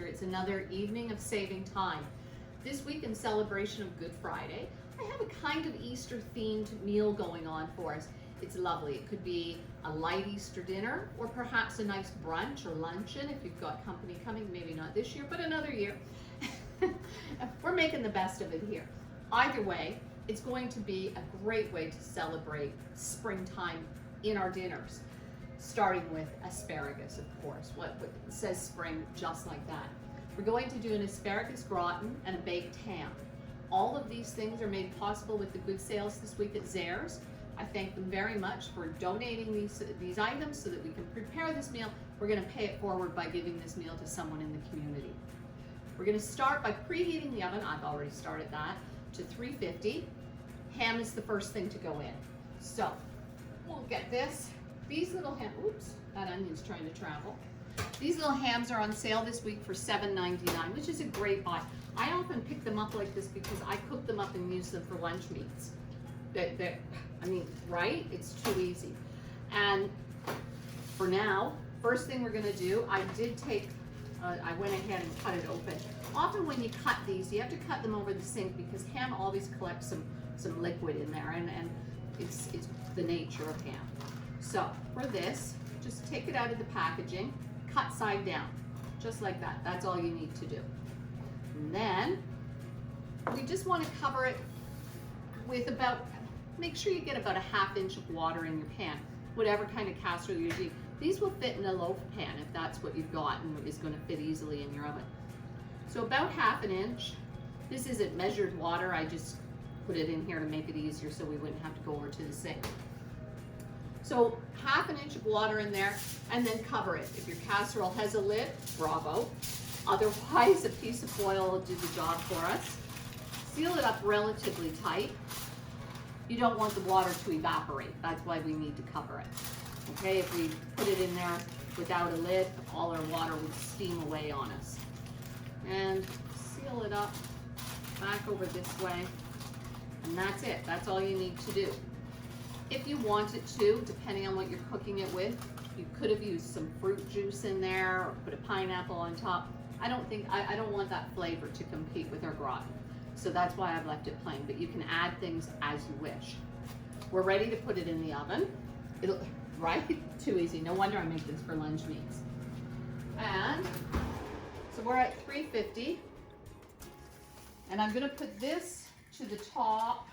here. It's another evening of saving time. This week in celebration of Good Friday, I have a kind of Easter themed meal going on for us. It's lovely. It could be a light Easter dinner or perhaps a nice brunch or luncheon if you've got company coming, maybe not this year, but another year. We're making the best of it here. Either way, it's going to be a great way to celebrate springtime in our dinners, starting with asparagus, of course. What says spring just like that. We're going to do an asparagus gratin and a baked ham. All of these things are made possible with the good sales this week at Zehrs. I thank them very much for donating these items so that we can prepare this meal. We're going to pay it forward by giving this meal to someone in the community. We're going to start by preheating the oven. I've already started that to 350. Ham is the first thing to go in. So we'll get this. These little ham, oops, that onion's trying to travel. These little hams are on sale this week for $7.99, which is a great buy. I often pick them up like this because I cook them up and use them for lunch meats. I mean, right? It's too easy. And for now, first thing we're gonna do, I went ahead and cut it open. Often when you cut these, you have to cut them over the sink because ham always collects some liquid in there, and it's the nature of ham. So for this, just take it out of the packaging, cut side down, just like that. That's all you need to do. And then we just want to cover it with make sure you get about a ½ inch of water in your pan, whatever kind of casserole you use. These will fit in a loaf pan if that's what you've got and is going to fit easily in your oven. So about ½ inch. This isn't measured water, I just put it in here to make it easier so we wouldn't have to go over to the sink. So ½ inch of water in there, and then cover it. If your casserole has a lid, bravo. Otherwise, a piece of foil will do the job for us. Seal it up relatively tight. You don't want the water to evaporate. That's why we need to cover it. Okay, if we put it in there without a lid, all our water would steam away on us. And seal it up back over this way. And that's it. That's all you need to do. If you wanted to, depending on what you're cooking it with, you could have used some fruit juice in there or put a pineapple on top. I don't want that flavor to compete with our gratin. So that's why I've left it plain, but you can add things as you wish. We're ready to put it in the oven. Right? Too easy. No wonder I make this for lunch meats. And so we're at 350. And I'm gonna put this to the top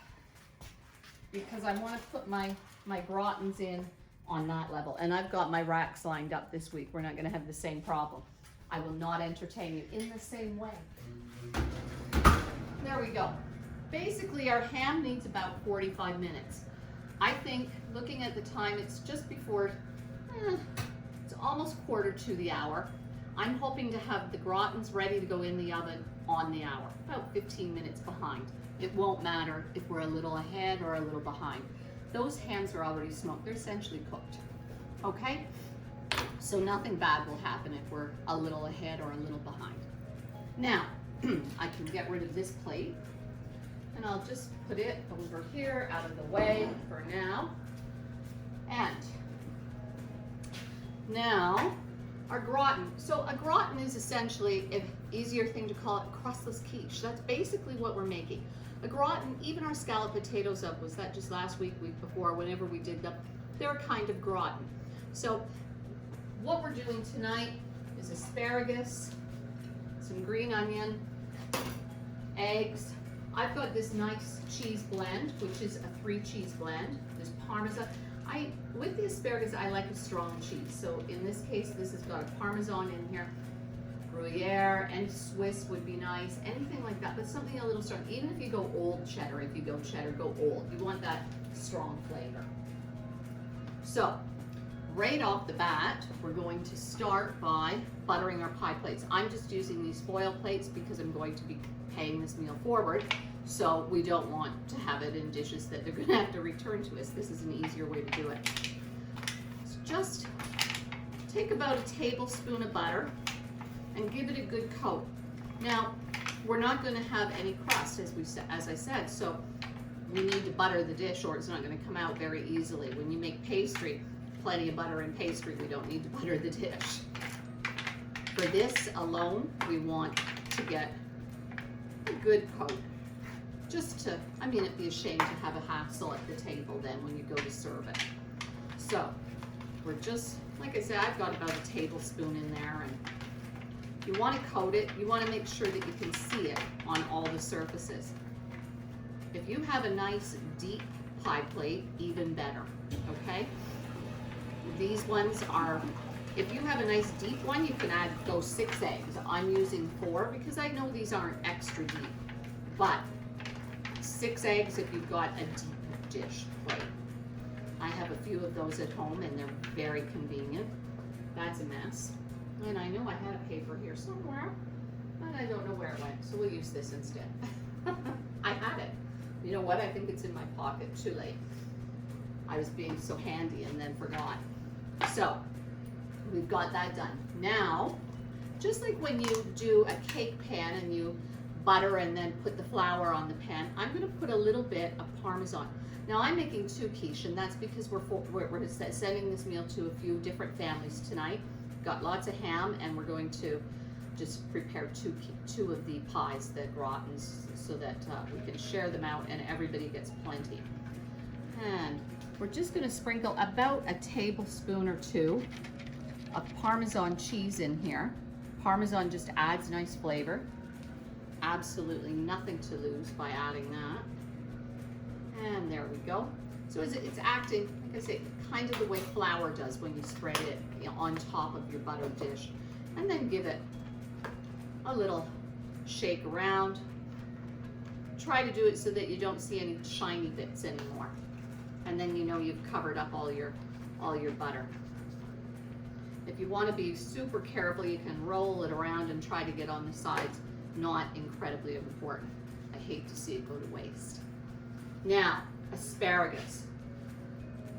because I want to put my gratins in on that level. And I've got my racks lined up this week. We're not going to have the same problem. I will not entertain you in the same way. There we go. Basically, our ham needs about 45 minutes. I think, looking at the time, it's just before, it's almost 1/4 I'm hoping to have the gratins ready to go in the oven on the hour, about 15 minutes behind. It won't matter if we're a little ahead or a little behind. Those hams are already smoked. They're essentially cooked. Okay? So nothing bad will happen if we're a little ahead or a little behind. Now, I can get rid of this plate and I'll just put it over here out of the way for now. And now our gratin. So a gratin is essentially an easier thing to call it crustless quiche. That's basically what we're making. A gratin, even our scalloped potatoes was that just last week, week before, whenever we did them, they're a kind of gratin. So what we're doing tonight is asparagus, some green onion, eggs. I've got this nice cheese blend, which is a 3 cheese blend. There's Parmesan. With the asparagus, I like a strong cheese. So in this case, this has got a Parmesan in here. Gruyere and Swiss would be nice, anything like that, but something a little strong. Even if you go old cheddar, if you go cheddar, go old. You want that strong flavor. So, right off the bat, we're going to start by buttering our pie plates. I'm just using these foil plates because I'm going to be paying this meal forward, so we don't want to have it in dishes that they're going to have to return to us. This is an easier way to do it. So just take about a tablespoon of butter and give it a good coat. Now, we're not going to have any crust, as I said, so we need to butter the dish or it's not going to come out very easily. When you make pastry, plenty of butter in pastry, we don't need to butter the dish. For this alone, we want to get a good coat. Just to, I mean, it'd be a shame to have a hassle at the table then when you go to serve it. So we're just, like I said, I've got about a tablespoon in there, and you want to coat it. You want to make sure that you can see it on all the surfaces. If you have a nice deep pie plate, even better, okay? These ones are, if you have a nice deep one, you can add those 6 eggs. I'm using 4 because I know these aren't extra deep, but 6 eggs if you've got a deep dish plate. I have a few of those at home and they're very convenient. That's a mess. And I know I had a paper here somewhere, but I don't know where it went, so we'll use this instead. I had it. You know what? I think it's in my pocket. Too late. I was being so handy and then forgot. So we've got that done. Now, just like when you do a cake pan and you butter and then put the flour on the pan, I'm going to put a little bit of Parmesan. Now I'm making 2 quiche, and that's because we're sending this meal to a few different families tonight. Got lots of ham, and we're going to just prepare two of the pies, the gratins, so that we can share them out and everybody gets plenty. And we're just going to sprinkle about a tablespoon or 2 of Parmesan cheese in here. Parmesan just adds nice flavor. Absolutely nothing to lose by adding that. And there we go. So it's acting, like I say, kind of the way flour does when you spread it, you know, on top of your butter dish. And then give it a little shake around. Try to do it so that you don't see any shiny bits anymore. And then you know you've covered up all your butter. If you want to be super careful, you can roll it around and try to get on the sides. Not incredibly important. I hate to see it go to waste. Now, asparagus,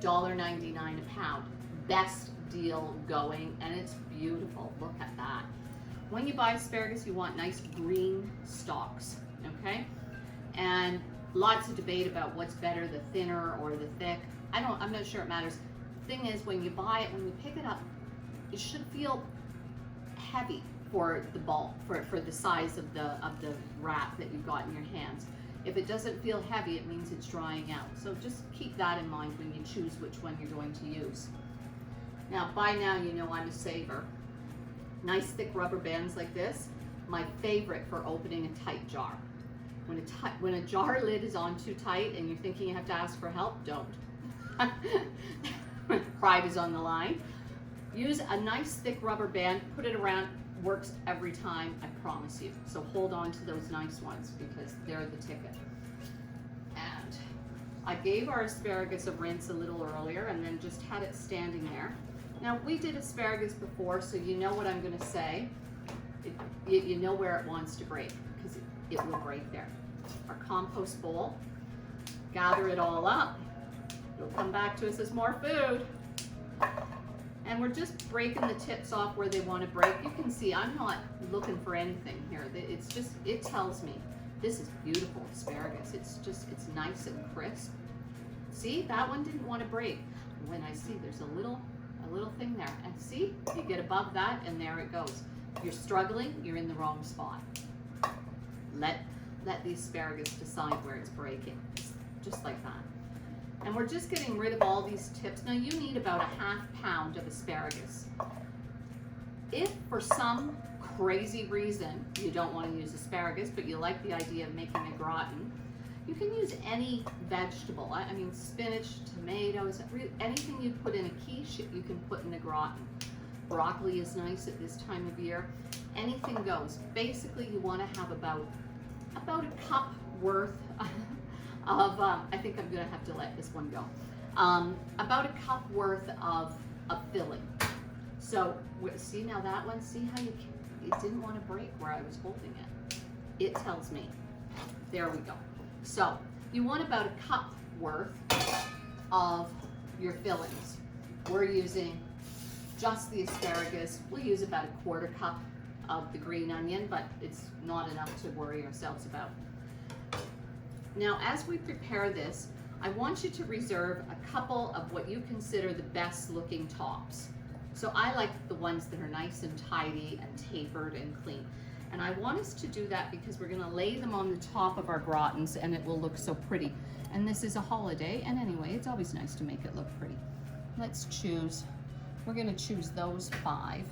$1.99 a pound. Best deal going, and it's beautiful. Look at that. When you buy asparagus, you want nice green stalks, okay? And lots of debate about what's better, the thinner or the thick. I'm not sure it matters. The thing is, when you buy it, when you pick it up, it should feel heavy for the bulk, for the size of the wrap that you've got in your hands. If it doesn't feel heavy, it means it's drying out. So just keep that in mind when you choose which one you're going to use. Now, by now, you know I'm a saver. Nice thick rubber bands like this, my favorite for opening a tight jar. When a jar lid is on too tight and you're thinking you have to ask for help, don't. Pride is on the line. Use a nice thick rubber band, put it around, works every time, I promise you. So hold on to those nice ones because they're the ticket. And I gave our asparagus a rinse a little earlier and then just had it standing there. Now we did asparagus before, so you know what I'm gonna say. You know where it wants to break because it will break there. Our compost bowl, gather it all up. It'll come back to us as more food. And we're just breaking the tips off where they want to break. You can see I'm not looking for anything here. It's just, it tells me this is beautiful asparagus. It's nice and crisp. See, that one didn't want to break. When I see there's a little thing there, and see, you get above that and there it goes. If you're struggling, you're in the wrong spot. Let the asparagus decide where it's breaking, just like that. And we're just getting rid of all these tips. Now you need about a ½ pound of asparagus. If for some crazy reason you don't want to use asparagus, but you like the idea of making a gratin, you can use any vegetable. I mean, spinach, tomatoes, anything you put in a quiche, you can put in a gratin. Broccoli is nice at this time of year. Anything goes. Basically, you want to have about a cup worth of, I think I'm going to have to let this one go, about a cup worth of filling. So, see now that one, see how it didn't want to break where I was holding it. It tells me. There we go. So, you want about a cup worth of your fillings. We're using just the asparagus. We'll use about a ¼ cup of the green onion, but it's not enough to worry ourselves about. Now, as we prepare this, I want you to reserve a couple of what you consider the best looking tops. So I like the ones that are nice and tidy and tapered and clean. And I want us to do that because we're gonna lay them on the top of our gratins and it will look so pretty. And this is a holiday, and anyway, it's always nice to make it look pretty. Let's choose, we're gonna choose those 5.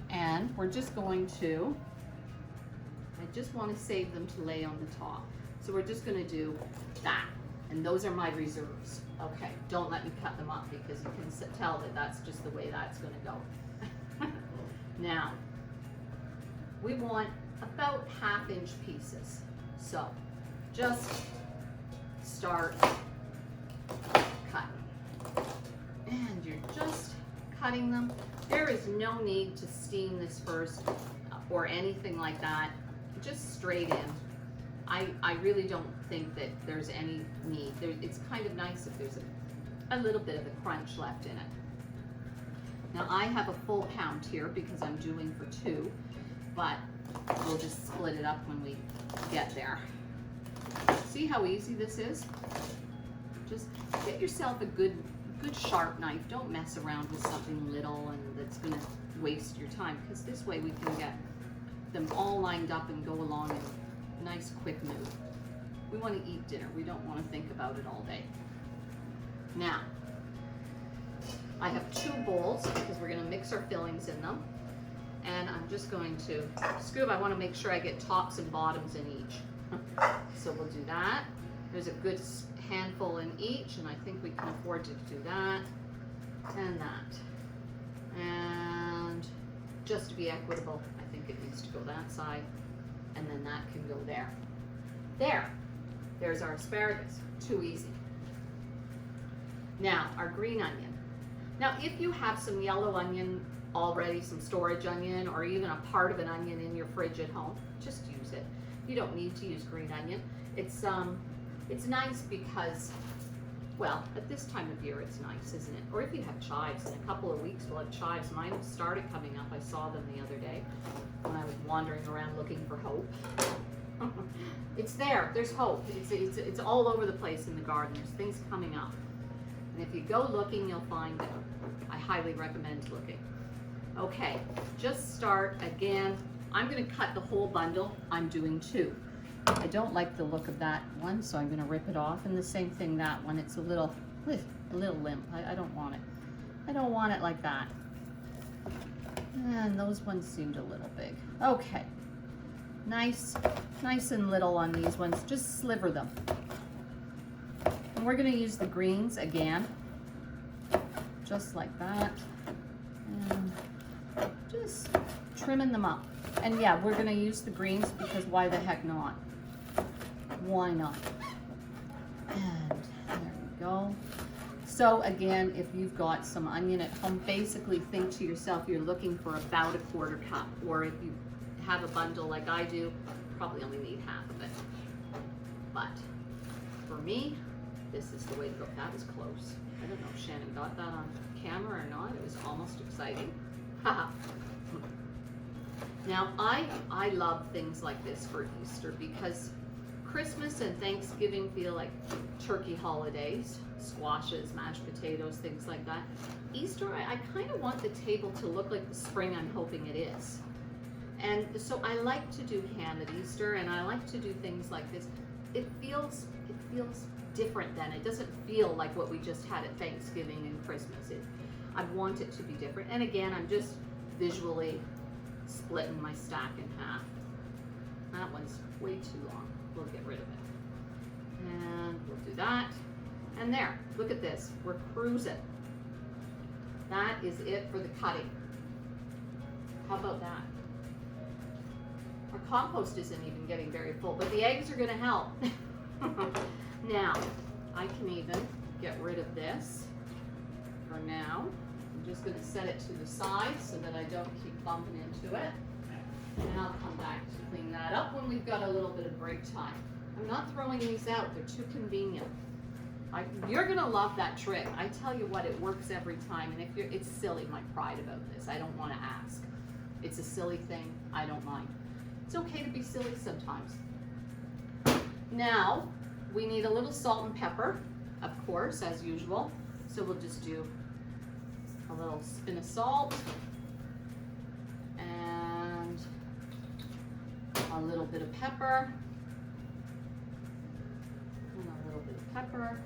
And we're just going to, I just wanna save them to lay on the top. So we're just gonna do that. And those are my reserves. Okay, don't let me cut them up because you can tell that that's just the way that's gonna go. Now, we want about 1/2 inch pieces. So just start cutting. And you're just cutting them. There is no need to steam this first or anything like that. Just straight in. I really don't think that there's any need. It's kind of nice if there's a little bit of a crunch left in it. Now I have a full pound here because I'm doing for 2, but we'll just split it up when we get there. See how easy this is? Just get yourself a good sharp knife. Don't mess around with something little and that's gonna waste your time, because this way we can get them all lined up and go along in a nice quick move. We want to eat dinner. We don't want to think about it all day. Now, I have 2 bowls because we're going to mix our fillings in them. And I'm just going to scoop. I want to make sure I get tops and bottoms in each. So we'll do that. There's a good handful in each, and I think we can afford to do that and that. And just to be equitable, I think it needs to go that side, and then that can go there. There's our asparagus. Too easy. Now, our green onion. Now, if you have some yellow onion already, some storage onion, or even a part of an onion in your fridge at home, just use it. You don't need to use green onion. It's nice because, well, at this time of year it's nice, isn't it? Or if you have chives, in a couple of weeks we'll have chives. Mine have started coming up. I saw them the other day when I was wandering around looking for hope. It's there. There's hope. It's all over the place in the garden. There's things coming up. And if you go looking, you'll find them. I highly recommend looking. Okay, just start again. I'm going to cut the whole bundle. I'm doing 2. I don't like the look of that one, so I'm going to rip it off. And the same thing, that one. It's a little limp. I don't want it. I don't want it like that. And those ones seemed a little big. Okay. Nice and little on these ones. Just sliver them. And we're going to use the greens again. Just like that. And just trimming them up. And yeah, we're going to use the greens because why the heck not? Why not? And there we go. So again, if you've got some onion at home, basically think to yourself you're looking for about a 1/4 cup. Or if you have a bundle like I do, probably only need half of it. But for me, this is the way to go. That was close. I don't know if Shannon got that on camera or not. It was almost exciting. Haha. Now, I love things like this for Easter because Christmas and Thanksgiving feel like turkey holidays, squashes, mashed potatoes, things like that. Easter, I kind of want the table to look like the spring I'm hoping it is. And so I like to do ham at Easter, and I like to do things like this. It feels different then. It doesn't feel like what we just had at Thanksgiving and Christmas. I want it to be different. And again, I'm just visually splitting my stack in half. That one's way too long. We'll get rid of it. And we'll do that. And there, look at this. We're cruising. That is it for the cutting. How about that? Our compost isn't even getting very full, but the eggs are going to help. Now, I can even get rid of this for now. I'm just going to set it to the side so that I don't keep bumping into it. And I'll come back to clean that up when we've got a little bit of break time. I'm not throwing these out. They're too convenient. You're going to love that trick. I tell you what, it works every time. And it's silly, my pride about this. I don't want to ask. It's a silly thing. I don't mind. It's okay to be silly sometimes. Now, we need a little salt and pepper, of course, as usual. So we'll just do a little spin of salt, and a little bit of pepper, and a little bit of pepper.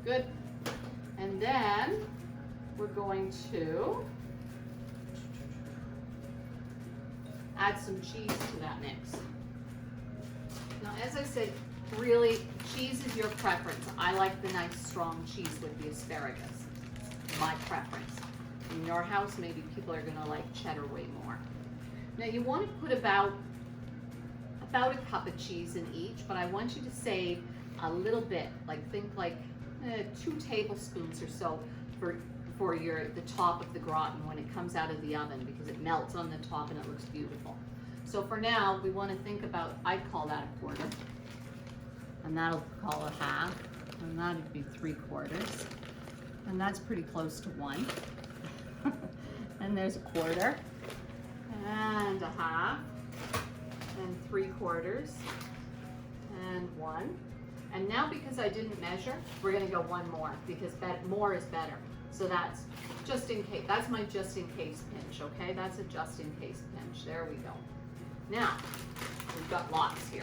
Good. And then we're going to add some cheese to that mix. Now, as I said, really, cheese is your preference. I like the nice strong cheese with the asparagus. My preference. In your house, maybe people are gonna like cheddar way more. Now you want to put about a cup of cheese in each, but I want you to save a little bit, like think like 2 tablespoons or so for the top of the gratin when it comes out of the oven, because it melts on the top and it looks beautiful. So for now, we want to think about, I'd call that a quarter, and that'll call a half, and that'd be 3/4, and that's pretty close to 1. And there's a quarter, and a half, and 3/4, and 1. And now, because I didn't measure, we're gonna go 1 more, because more is better. So that's just in case, that's my just in case pinch, okay? That's a just in case pinch, there we go. Now, we've got lots here,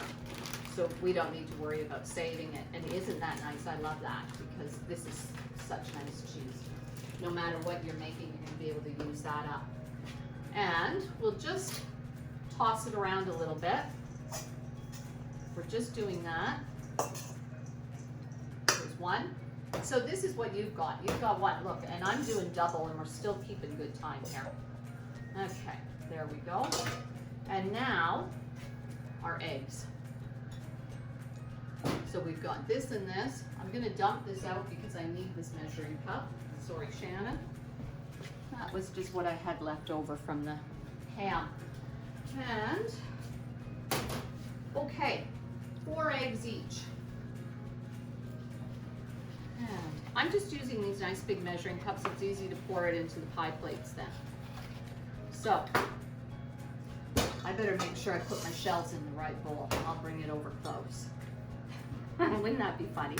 so we don't need to worry about saving it. And isn't that nice? I love that, because this is such nice cheese. No matter what you're making, you're gonna be able to use that up. And we'll just toss it around a little bit. We're just doing that. There's 1. So this is what you've got. You've got 1, look, and I'm doing double, and we're still keeping good time here. Okay, there we go. And now, our eggs. So we've got this and this. I'm gonna dump this out because I need this measuring cup. Sorry, Shannon. That was just what I had left over from the ham. And, okay, 4 eggs each. And I'm just using these nice big measuring cups. It's easy to pour it into the pie plates then. So, I better make sure I put my shells in the right bowl. I'll bring it over close. Wouldn't that be funny?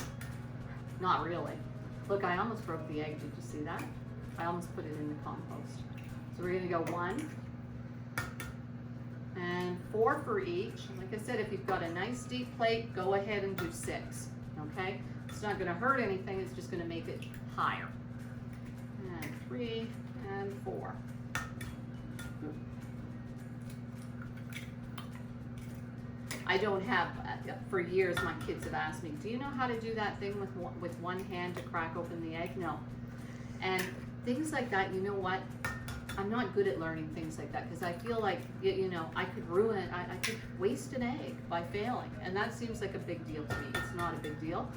Not really. Look, I almost broke the egg. Did you see that? I almost put it in the compost. So we're gonna go 1 and 4 for each. And like I said, if you've got a nice deep plate, go ahead and do 6, okay? It's not gonna hurt anything, it's just gonna make it higher. And 3 and 4. I don't have, for years my kids have asked me, do you know how to do that thing with one hand to crack open the egg? No. And things like that, you know what? I'm not good at learning things like that, because I feel like, you know, I could ruin it. I could waste an egg by failing. And that seems like a big deal to me. It's not a big deal.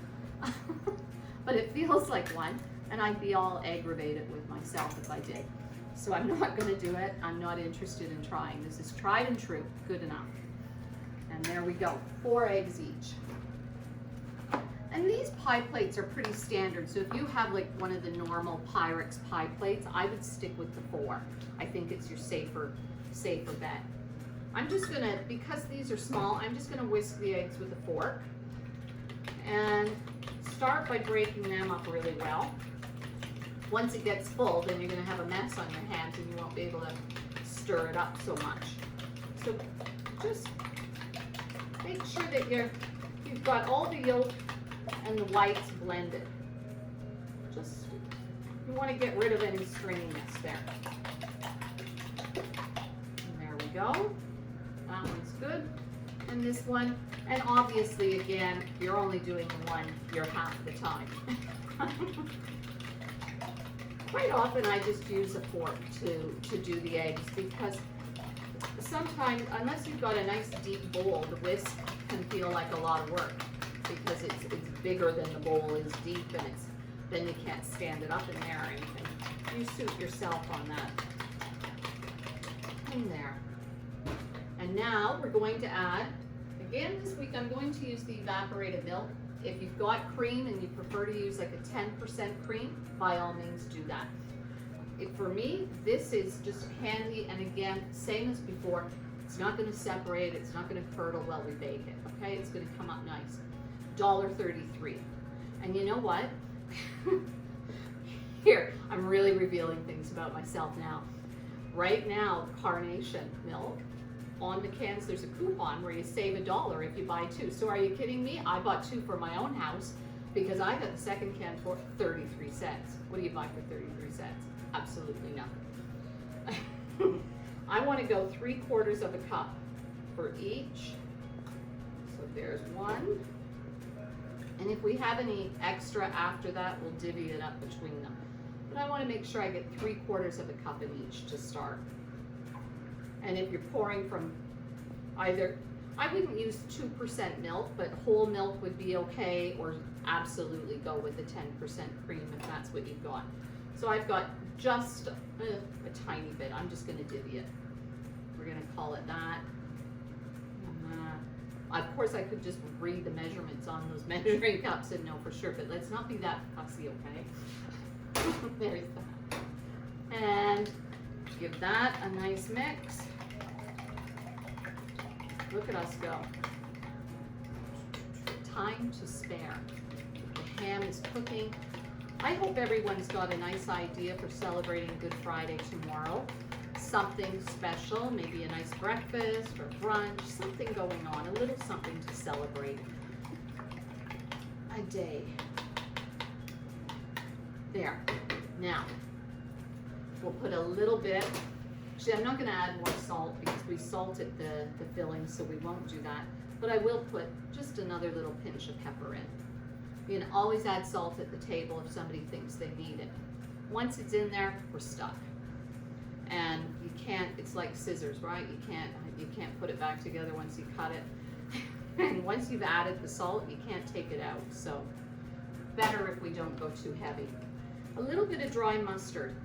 But it feels like one. And I'd be all aggravated with myself if I did. So I'm not going to do it. I'm not interested in trying. This is tried and true. Good enough. And there we go. 4 eggs each. And these pie plates are pretty standard. So if you have like one of the normal Pyrex pie plates, I would stick with the 4. I think it's your safer bet. I'm just gonna, because these are small, I'm just gonna whisk the eggs with a fork and start by breaking them up really well. Once it gets full, then you're gonna have a mess on your hands and you won't be able to stir it up so much. So just make sure that you've got all the yolk and the whites blended. Just, you want to get rid of any stringiness there. And there we go. That one's good. And this one, and obviously again, you're only doing one your half the time. Quite often I just use a fork to do the eggs, because sometimes, unless you've got a nice deep bowl, the whisk can feel like a lot of work, because it's bigger than the bowl is deep, and then you can't stand it up in there or anything. You suit yourself on that. In there. And now we're going to add, again this week I'm going to use the evaporated milk. If you've got cream and you prefer to use like a 10% cream, by all means do that. For me, this is just handy, and again, same as before, it's not going to separate, it's not going to curdle while we bake it, okay? It's going to come up nice. $1.33. And you know what? Here, I'm really revealing things about myself now. Right now, carnation milk, on the cans, there's a coupon where you save $1 if you buy 2. So are you kidding me? I bought 2 for my own house because I got the second can for 33 cents. What do you buy for 33 cents? Absolutely nothing. I want to go 3/4 of a cup for each. So there's 1. And if we have any extra after that, we'll divvy it up between them. But I want to make sure I get 3/4 of a cup in each to start. And if you're pouring from either, I wouldn't use 2% milk, but whole milk would be okay, or absolutely go with the 10% cream if that's what you've got. So I've got just a tiny bit. I'm just going to divvy it. We're going to call it that. Of course, I could just read the measurements on those measuring cups and know for sure, but let's not be that fussy, okay? There's that. And give that a nice mix. Look at us go. Time to spare. The ham is cooking. I hope everyone's got a nice idea for celebrating Good Friday tomorrow. Something special, maybe a nice breakfast or brunch, something going on, a little something to celebrate a day. There. Now, we'll put a little bit. Actually, I'm not going to add more salt because we salted the filling, so we won't do that. But I will put just another little pinch of pepper in. You can always add salt at the table if somebody thinks they need it. Once it's in there, we're stuck. And you can't, it's like scissors, right? You can't put it back together once you cut it. And once you've added the salt, you can't take it out. So better if we don't go too heavy. A little bit of dry mustard.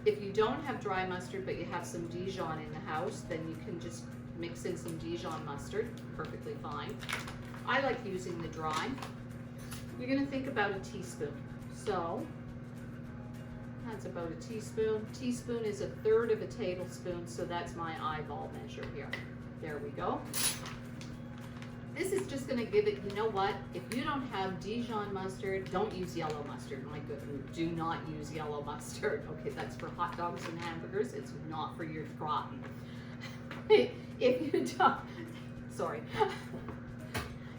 If you don't have dry mustard, but you have some Dijon in the house, then you can just mix in some Dijon mustard, perfectly fine. I like using the dry. You're gonna think about a teaspoon. So that's about a teaspoon. Teaspoon is 1/3 of a tablespoon, so that's my eyeball measure here. There we go. This is just gonna give it, you know what? If you don't have Dijon mustard, don't use yellow mustard. My goodness, do not use yellow mustard. Okay, that's for hot dogs and hamburgers. It's not for your gratin. If you don't, sorry.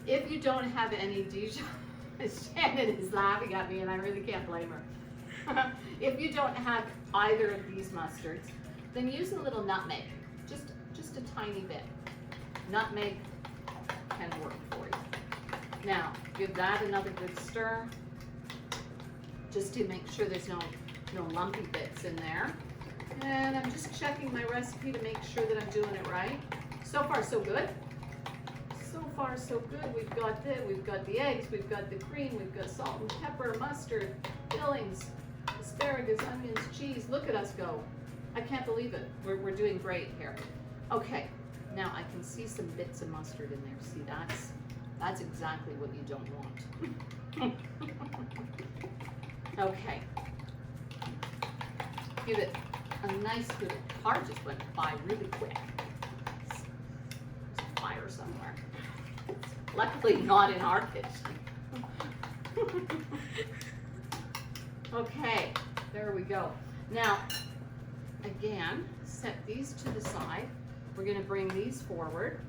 If you don't have any Dijon, Shannon is laughing at me and I really can't blame her. If you don't have either of these mustards, then use a little nutmeg, just a tiny bit. Nutmeg can work for you. Now, give that another good stir, just to make sure there's no lumpy bits in there. And I'm just checking my recipe to make sure that I'm doing it right. So far, so good. So far, so good. We've got the eggs, we've got the cream, we've got salt and pepper, mustard, fillings, asparagus, onions, cheese. Look at us go. I can't believe it. We're doing great here. Okay, now I can see some bits of mustard in there. See, that's exactly what you don't want. Okay. Give it a nice good, car just went by really quick. There's a fire somewhere. Luckily not in our kitchen. Okay, there we go. Now, again, set these to the side. We're gonna bring these forward.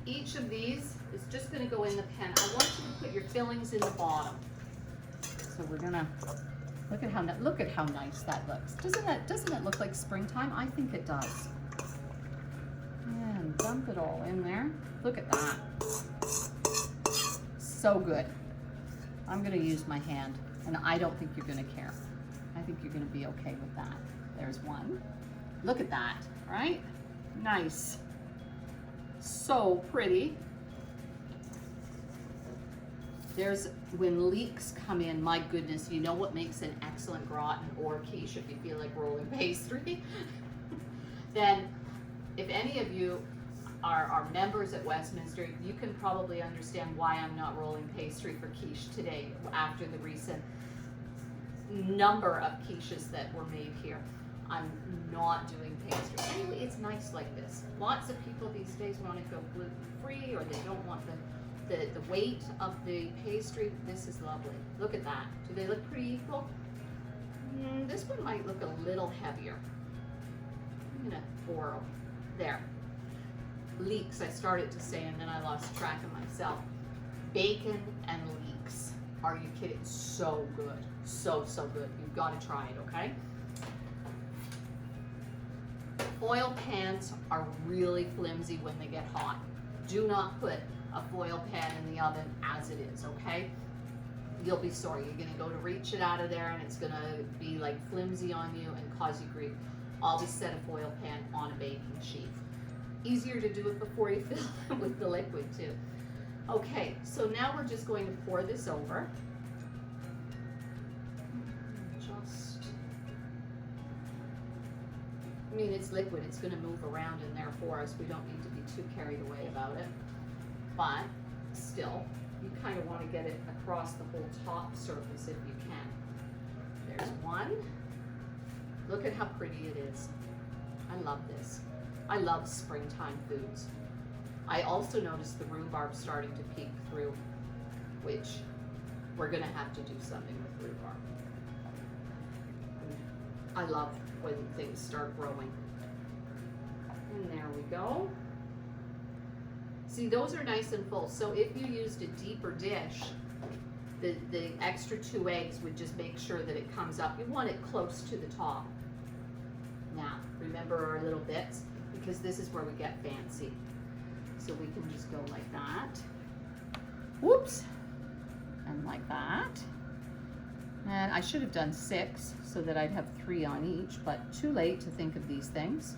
Each of these is just gonna go in the pan. I want you to put your fillings in the bottom. So we're gonna, look at how nice that looks. Doesn't it look like springtime? I think it does. And dump it all in there. Look at that. So good. I'm gonna use my hand, and I don't think you're gonna care. I think you're gonna be okay with that. There's one. Look at that, right? Nice. So pretty. There's, when leeks come in, my goodness, you know what makes an excellent gratin or quiche if you feel like rolling pastry? Then, if any of you are members at Westminster, you can probably understand why I'm not rolling pastry for quiche today after the recent number of quiches that were made here. I'm not doing pastry. Anyway, it's nice like this. Lots of people these days want to go gluten-free, or they don't want the weight of the pastry. This is lovely. Look at that. Do they look pretty equal? This one might look a little heavier. I'm gonna borrow. There. Leeks, I started to say, and then I lost track of myself. Bacon and leeks. Are you kidding? So good. So, so good. You've got to try it, okay? Foil pans are really flimsy when they get hot. Do not put a foil pan in the oven as it is, okay? You'll be sorry. You're going to go to reach it out of there and it's going to be like flimsy on you and cause you grief. Always set a foil pan on a baking sheet. Easier to do it before you fill it with the liquid too. Okay, so now we're just going to pour this over. I mean, it's liquid, it's going to move around in there for us. We don't need to be too carried away about it. But still, you kind of want to get it across the whole top surface if you can. There's one. Look at how pretty it is. I love this. I love springtime foods. I also noticed the rhubarb starting to peek through, which we're going to have to do something with rhubarb. I love when things start growing. And there we go. See, those are nice and full. So if you used a deeper dish, the extra 2 eggs would just make sure that it comes up. You want it close to the top. Now, remember our little bits, because this is where we get fancy. So we can just go like that. Whoops. And like that. And I should have done 6 so that I'd have 3 on each, but too late to think of these things.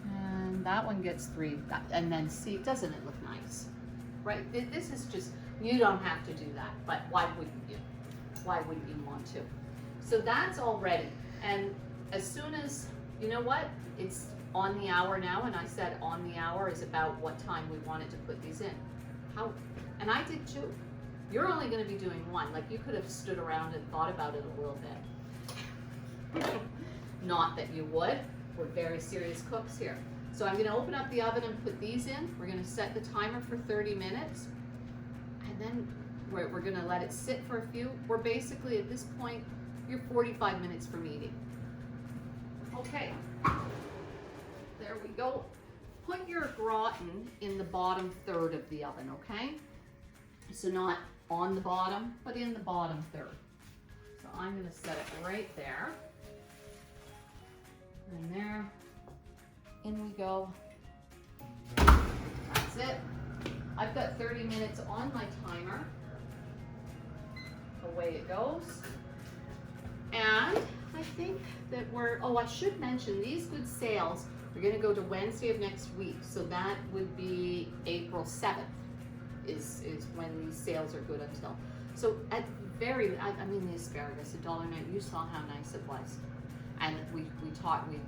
And that one gets 3. And then see, doesn't it look nice? Right? This is just, you don't have to do that, but why wouldn't you? Why wouldn't you want to? So that's all ready. And as soon as, you know what? It's on the hour now, and I said on the hour is about what time we wanted to put these in. How? And I did too. You're only going to be doing 1. Like, you could have stood around and thought about it a little bit. Not that you would. We're very serious cooks here. So I'm going to open up the oven and put these in. We're going to set the timer for 30 minutes. And then we're going to let it sit for a few. We're basically, at this point, you're 45 minutes from eating. Okay. There we go. Put your gratin in the bottom third of the oven, okay? So not on the bottom, but in the bottom third. So I'm going to set it right there. And there. In we go. That's it. I've got 30 minutes on my timer. Away it goes. And I think that I should mention these good sales are going to go to Wednesday of next week. So that would be April 7th. Is when these sales are good until. So at I mean the asparagus, $1.09, you saw how nice it was. And we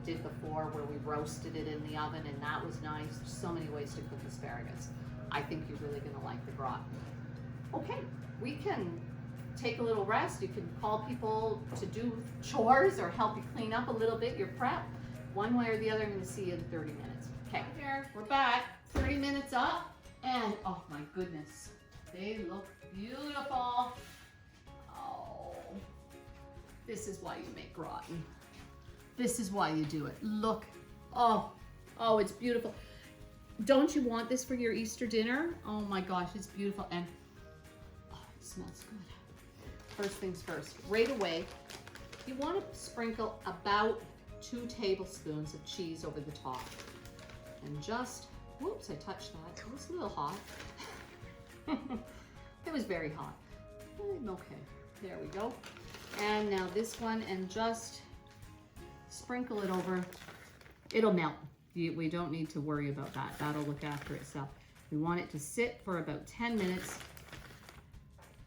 did before where we roasted it in the oven, and that was nice. There's so many ways to cook asparagus. I think you're really gonna like the gratin. Okay, we can take a little rest. You can call people to do chores or help you clean up a little bit, your prep. One way or the other, I'm gonna see you in 30 minutes. Okay, here, we're back, 30 minutes up. And, oh my goodness, they look beautiful. Oh, this is why you make gratin. This is why you do it. Look, oh, it's beautiful. Don't you want this for your Easter dinner? Oh my gosh, it's beautiful. And, oh, it smells good. First things first, right away, you want to sprinkle about 2 tablespoons of cheese over the top. And just, whoops, I touched that. It was a little hot. It was very hot. Okay, there we go. And now this one, and just sprinkle it over. It'll melt. We don't need to worry about that. That'll look after itself. We want it to sit for about 10 minutes.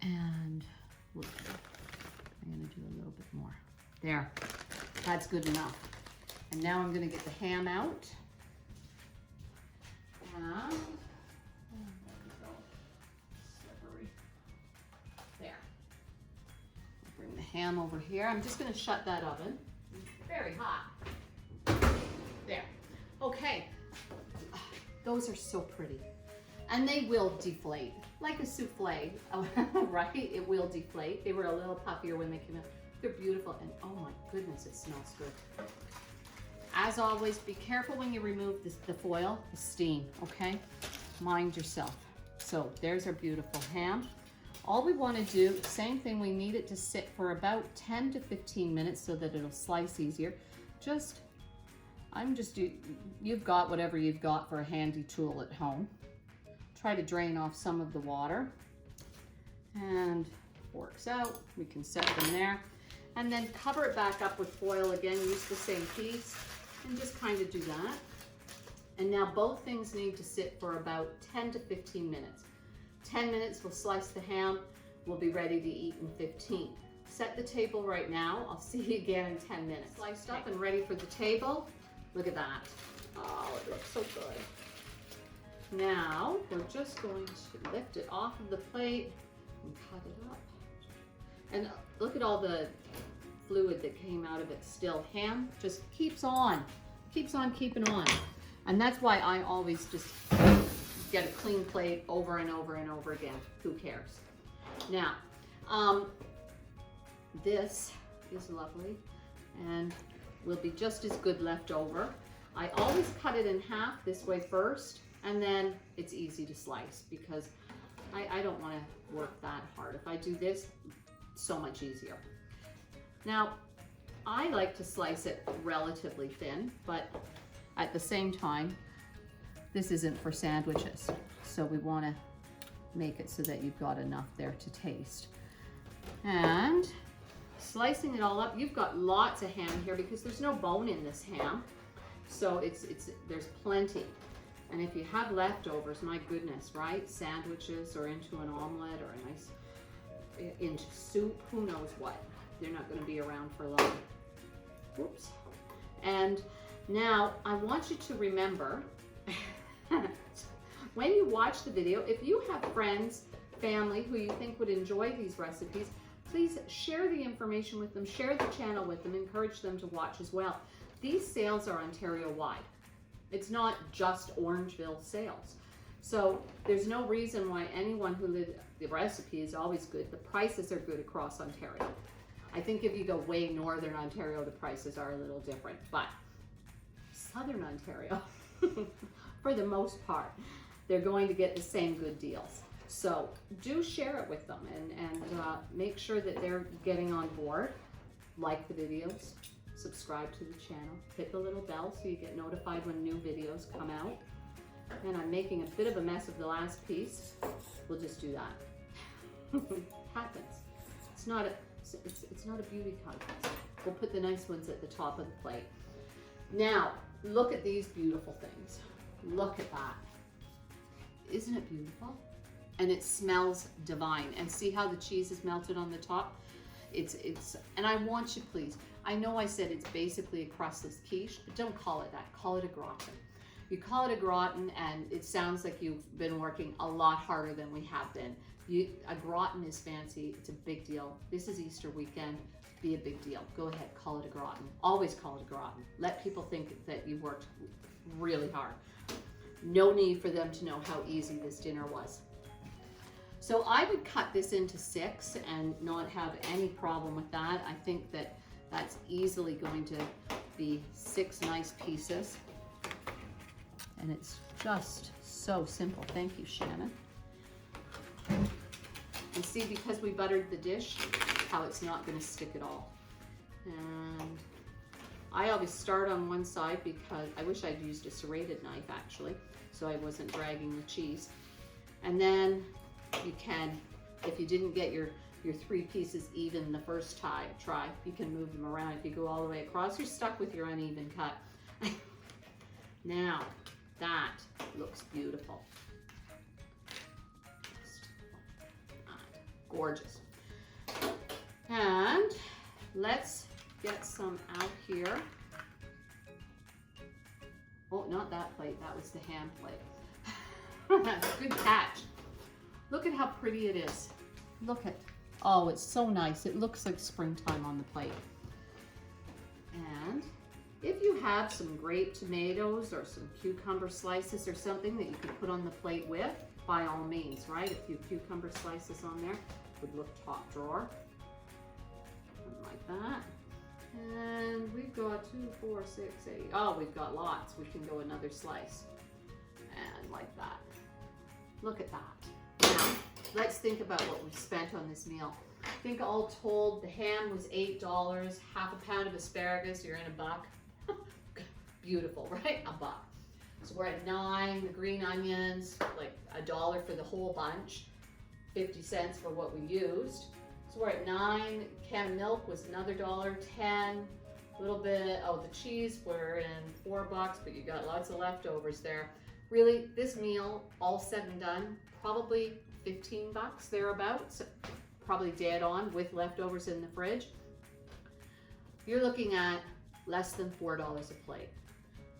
And whoops, I'm gonna do a little bit more. There, that's good enough. And now I'm gonna get the ham out. And, slippery. There. Bring the ham over here. I'm just going to shut that oven. It's very hot. There. Okay. Those are so pretty. And they will deflate. Like a souffle, right? It will deflate. They were a little puffier when they came out. They're beautiful, and oh my goodness, it smells good. As always, be careful when you remove the foil, the steam, okay? Mind yourself. So there's our beautiful ham. All we want to do, same thing, we need it to sit for about 10 to 15 minutes so that it'll slice easier. You've got whatever you've got for a handy tool at home. Try to drain off some of the water. And forks out, we can set them there. And then cover it back up with foil again, use the same piece, and just kind of do that. And now both things need to sit for about 10 to 15 minutes. 10 minutes, we'll slice the ham. We'll be ready to eat in 15. Set the table right now. I'll see you again in 10 minutes. Sliced up and ready for the table. Look at that. Oh, it looks so good. Now, we're just going to lift it off of the plate and cut it up. And look at all the fluid that came out of it still. Ham just keeps on keeping on. And that's why I always just get a clean plate over and over and over again. Who cares? Now, this is lovely and will be just as good left over. I always cut it in half this way first, and then it's easy to slice because I don't want to work that hard. If I do this, so much easier. Now, I like to slice it relatively thin, but at the same time, this isn't for sandwiches. So we want to make it so that you've got enough there to taste. And slicing it all up, you've got lots of ham here because there's no bone in this ham. So there's plenty. And if you have leftovers, my goodness, right? Sandwiches or into an omelet or a nice, into soup, who knows what. They're not going to be around for long. Whoops. And now I want you to remember, when you watch the video, if you have friends, family who you think would enjoy these recipes, please share the information with them, share the channel with them, encourage them to watch as well. These sales are Ontario-wide. It's not just Orangeville sales. So there's no reason why anyone who lives, the recipe is always good. The prices are good across Ontario. I think if you go way northern Ontario, the prices are a little different, but southern Ontario, for the most part, they're going to get the same good deals. So do share it with them and make sure that they're getting on board. Like the videos, subscribe to the channel, hit the little bell so you get notified when new videos come out. And I'm making a bit of a mess of the last piece. We'll just do that. Happens. It's not a beauty contest. We'll put the nice ones at the top of the plate. Now, look at these beautiful things. Look at that. Isn't it beautiful? And it smells divine. And see how the cheese is melted on the top? And I want you, please, I know I said it's basically a crustless quiche, but don't call it that. Call it a gratin. You call it a gratin and it sounds like you've been working a lot harder than we have been. A gratin is fancy, it's a big deal. This is Easter weekend, be a big deal. Go ahead, call it a gratin. Always call it a gratin. Let people think that you worked really hard. No need for them to know how easy this dinner was. So I would cut this into 6 and not have any problem with that. I think that that's easily going to be 6 nice pieces. And it's just so simple. Thank you, Shannon. And see, because we buttered the dish, how it's not going to stick at all. And I always start on one side because I wish I'd used a serrated knife actually, so I wasn't dragging the cheese. And then you can, if you didn't get your 3 pieces even the first try, you can move them around. If you go all the way across, you're stuck with your uneven cut. Now, that looks beautiful. Gorgeous. And let's get some out here. Oh, not that plate. That was the hand plate. Good catch. Look at how pretty it is. Look at, oh, it's so nice. It looks like springtime on the plate. And if you have some grape tomatoes or some cucumber slices or something that you could put on the plate with, by all means, right? A few cucumber slices on there would look top drawer. like that. And we've got 2, 4, 6, 8. Oh, we've got lots. We can go another slice. And like that. Look at that. Now, let's think about what we've spent on this meal. I think all told, the ham was $8, half a pound of asparagus, you're in $1. Beautiful, right? $1. So we're at 9, the green onions, like $1 for the whole bunch, 50 cents for what we used. So we're at 9, can of milk was another $1, 10, a little bit, oh, the cheese, we're in $4, but you got lots of leftovers there. Really, this meal, all said and done, probably 15 bucks thereabouts, probably dead on with leftovers in the fridge. You're looking at less than $4 a plate.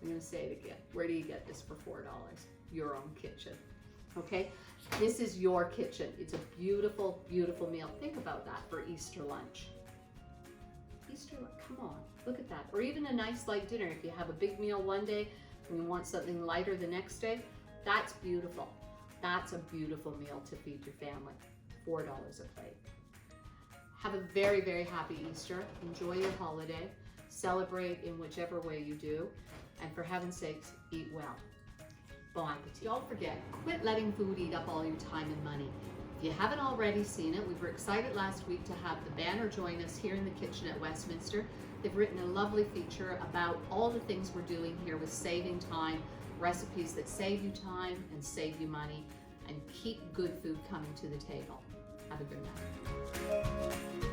I'm gonna say it again. Where do you get this for $4? Your own kitchen, okay? This is your kitchen. It's a beautiful, beautiful meal. Think about that for Easter lunch. Easter, come on, look at that. Or even a nice light dinner. If you have a big meal one day and you want something lighter the next day, that's beautiful. That's a beautiful meal to feed your family. $4 a plate. Have a very, very happy Easter. Enjoy your holiday. Celebrate in whichever way you do. And for heaven's sakes, eat well. Bon appetit. Don't forget, quit letting food eat up all your time and money. If you haven't already seen it, we were excited last week to have the banner join us here in the kitchen at Westminster. They've written a lovely feature about all the things we're doing here with saving time, recipes that save you time and save you money, and keep good food coming to the table. Have a good night.